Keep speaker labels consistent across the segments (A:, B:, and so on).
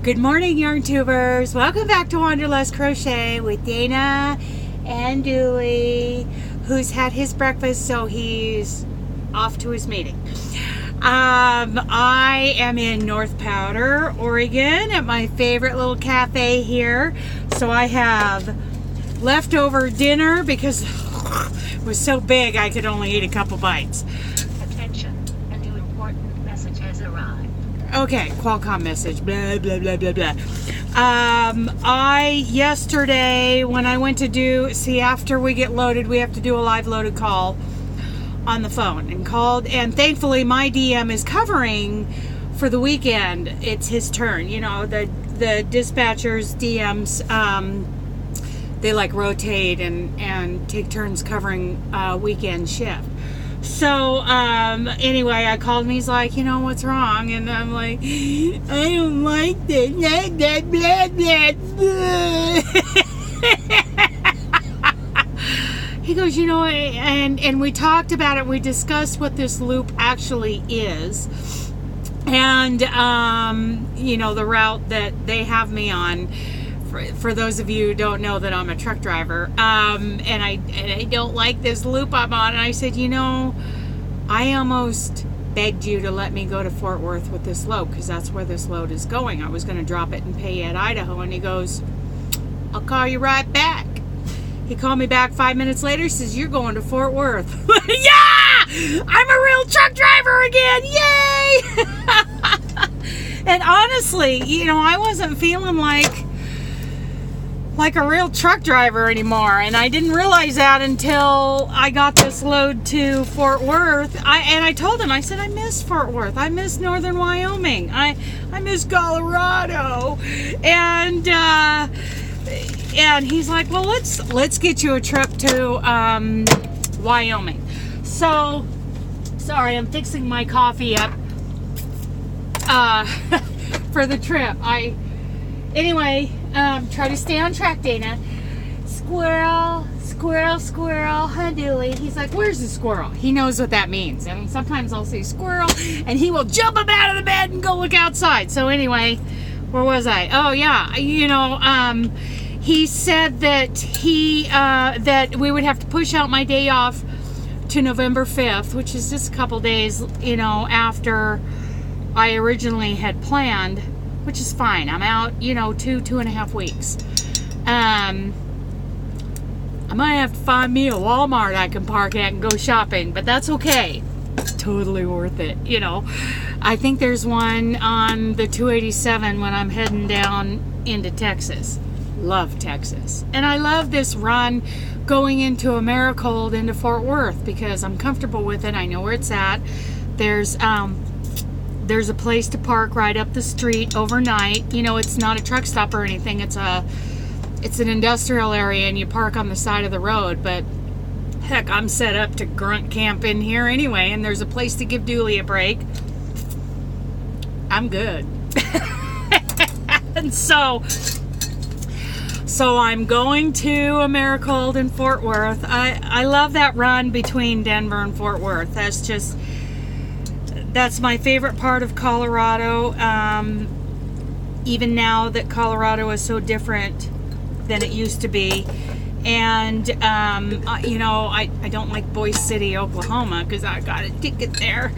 A: Good morning, yarn tubers. Welcome back to Wanderlust Crochet with Dana and Dooley, who's had his breakfast, so he's off to his meeting. I am in North Powder, Oregon, at my favorite little cafe here. So I have leftover dinner because it was so big I could only eat a couple bites.
B: Attention, a new important message has arrived.
A: Okay, Qualcomm message, blah, blah, blah, blah, blah. Yesterday, when I went to after we get loaded, we have to do a live loaded call on the phone, and thankfully my DM is covering for the weekend. It's his turn. You know, the dispatchers, DMs, they like rotate and take turns covering weekend shift. So, anyway, I called him. He's like, you know, what's wrong? And I'm like, I don't like this. Blah, blah, blah, blah. He goes, you know, and we talked about it. We discussed what this loop actually is. And, you know, the route that they have me on. For those of you who don't know that I'm a truck driver, and I don't like this loop I'm on, and I said, you know, I almost begged you to let me go to Fort Worth with this load, because that's where this load is going. I was going to drop it in Payette, Idaho, and he goes, I'll call you right back. He called me back 5 minutes later, says, you're going to Fort Worth. Yeah! I'm a real truck driver again! Yay! And honestly, you know, I wasn't feeling like a real truck driver anymore, and I didn't realize that until I got this load to Fort Worth. I told him, I said, I miss Fort Worth, I miss northern Wyoming, I miss Colorado, and he's like, well, let's get you a trip to Wyoming. So sorry, I'm fixing my coffee up for the trip. Anyway, try to stay on track, Dana. Squirrel, squirrel, squirrel, huh, Dooley? He's like, where's the squirrel? He knows what that means. And sometimes I'll say squirrel, and he will jump up out of the bed and go look outside. So anyway, where was I? Oh, yeah. You know, he said that that we would have to push out my day off to November 5th, which is just a couple days, you know, after I originally had planned. Which is fine. I'm out, you know, 2.5 weeks. I might have to find me a Walmart I can park at and go shopping, but that's okay. It's totally worth it, you know. I think there's one on the 287 when I'm heading down into Texas. Love Texas. And I love this run going into Americold into Fort Worth because I'm comfortable with it. I know where it's at. There's a place to park right up the street overnight. You know, it's not a truck stop or anything. It's an industrial area, and you park on the side of the road. But heck, I'm set up to grunt camp in here anyway, and there's a place to give Dooley a break. I'm good. And so I'm going to Americold and Fort Worth. I love that run between Denver and Fort Worth. That's my favorite part of Colorado, even now that Colorado is so different than it used to be. And, you know, I don't like Boise City, Oklahoma, because I got a ticket there.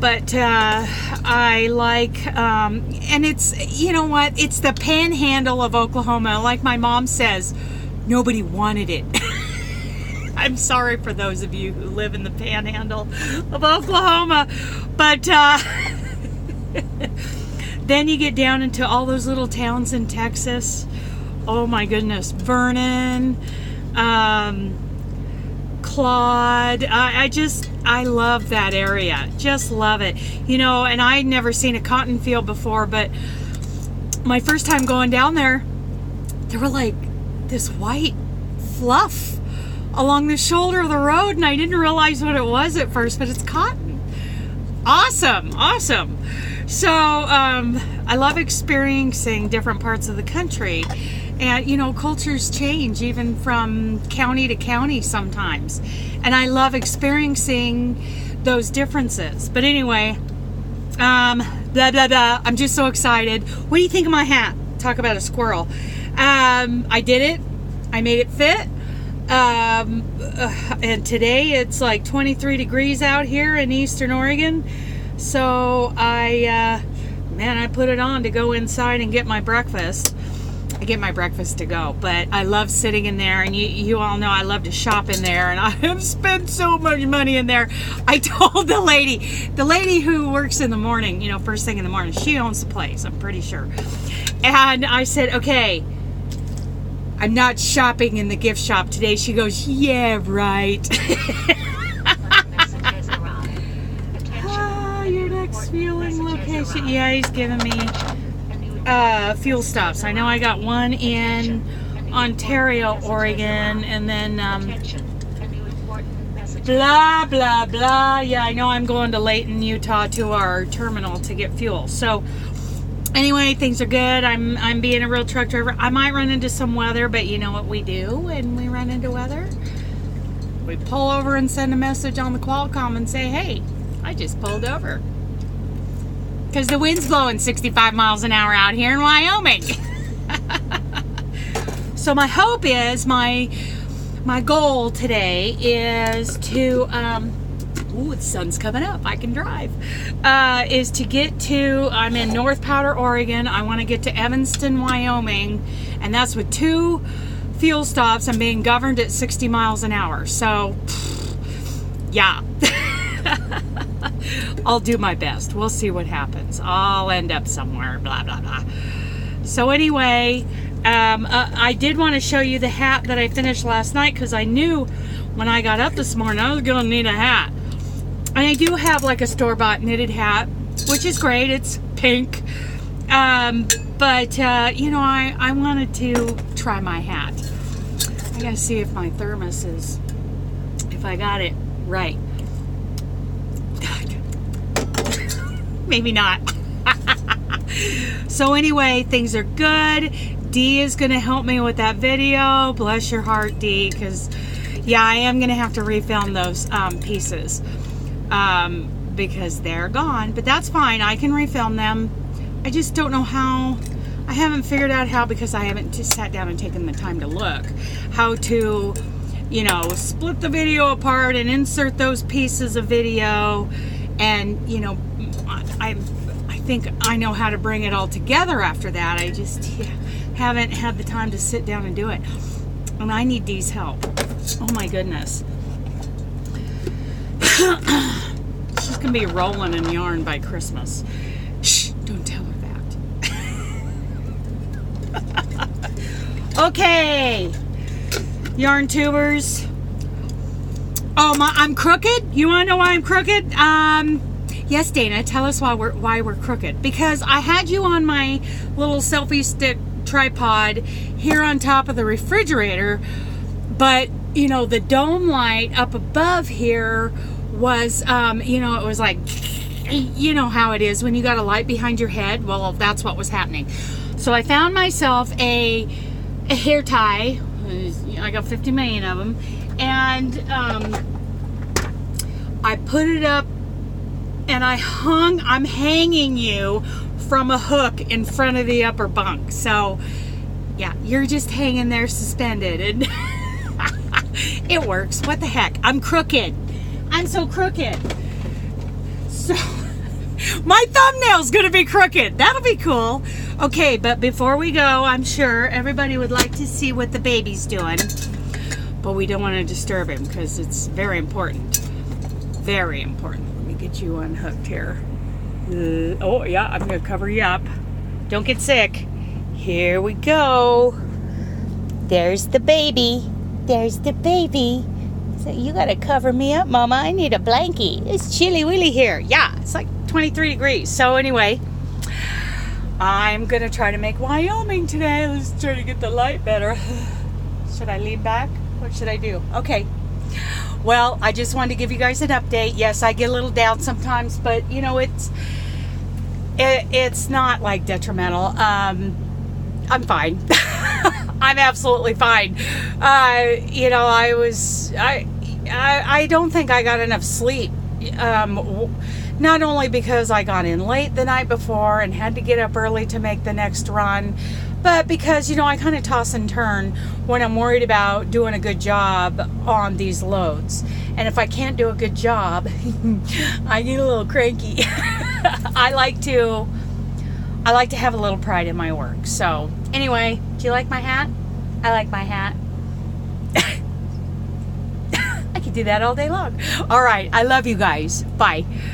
A: But I like, and it's, you know what, it's the panhandle of Oklahoma. Like my mom says, nobody wanted it. I'm sorry for those of you who live in the panhandle of Oklahoma, but then you get down into all those little towns in Texas. Oh my goodness, Vernon, Claude. I love that area. Just love it. You know, and I'd never seen a cotton field before, but my first time going down there were like this white fluff along the shoulder of the road, and I didn't realize what it was at first, but it's cotton. Awesome. So I love experiencing different parts of the country, and you know, cultures change even from county to county sometimes, and I love experiencing those differences. But anyway, blah, blah, blah. I'm just so excited. What do you think of my hat? Talk about a squirrel. I did it. I made it fit. And today it's like 23 degrees out here in Eastern Oregon. So I put it on to go inside and get my breakfast. I get my breakfast to go, but I love sitting in there, and you all know I love to shop in there, and I have spent so much money in there. I told the lady who works in the morning, first thing in the morning, she owns the place, I'm pretty sure. And I said, okay, I'm not shopping in the gift shop today. She goes, yeah, right. Your next fueling location. Yeah, he's giving me fuel stops. I know I got one in Ontario, Oregon, and then blah, blah, blah. Yeah, I know I'm going to Layton, Utah to our terminal to get fuel. So anyway, things are good. I'm being a real truck driver. I might run into some weather, but you know what we do when we run into weather? We pull over and send a message on the Qualcomm and say, hey, I just pulled over. Because the wind's blowing 65 miles an hour out here in Wyoming. So my hope is, my goal today is to, the sun's coming up, I can drive, is to get to, I'm in North Powder, Oregon. I want to get to Evanston, Wyoming, and that's with 2 fuel stops. I'm being governed at 60 miles an hour. So, yeah. I'll do my best. We'll see what happens. I'll end up somewhere, blah, blah, blah. So anyway, I did want to show you the hat that I finished last night, because I knew when I got up this morning I was going to need a hat. And I do have like a store-bought knitted hat, which is great. It's pink. But I wanted to try my hat. I got to see if my thermos if I got it right. Maybe not. So anyway, things are good. Dee is going to help me with that video. Bless your heart, Dee, because yeah, I am going to have to refilm those pieces because they're gone. But that's fine. I can refilm them. I just don't know how. I haven't figured out how, because I haven't just sat down and taken the time to look how to, split the video apart and insert those pieces of video. And I think I know how to bring it all together after that. I just haven't had the time to sit down and do it. And I need Dee's help. Oh my goodness. She's going to be rolling in yarn by Christmas. Shh, don't tell her that. Okay. Yarn tubers. Oh, I'm crooked? You want to know why I'm crooked? Yes, Dana, tell us why we're crooked. Because I had you on my little selfie stick tripod here on top of the refrigerator, but the dome light up above here was, it was like, how it is when you got a light behind your head. Well, that's what was happening. So I found myself a hair tie. I got 50 million of them, and I put it up. And I'm hanging you from a hook in front of the upper bunk. So, yeah, you're just hanging there suspended. And it works. What the heck? I'm crooked. I'm so crooked. So, my thumbnail's going to be crooked. That'll be cool. Okay, but before we go, I'm sure everybody would like to see what the baby's doing. But we don't want to disturb him, because it's very important. Very important. Get you unhooked here. Oh yeah, I'm gonna cover you up. Don't get sick. Here we go. There's the baby. There's the baby. So you gotta cover me up, Mama. I need a blankie. It's chilly willy here. Yeah, it's like 23 degrees. So anyway, I'm gonna try to make Wyoming today. Let's try to get the light better. Should I lean back? What should I do? Okay. Well, I just wanted to give you guys an update. Yes, I get a little down sometimes, but it's not like detrimental. I'm fine. I'm absolutely fine. I don't think I got enough sleep. Not only because I got in late the night before and had to get up early to make the next run, but because, I kind of toss and turn when I'm worried about doing a good job on these loads. And if I can't do a good job, I get a little cranky. I like to have a little pride in my work. So anyway, do you like my hat? I like my hat. I could do that all day long. All right. I love you guys. Bye.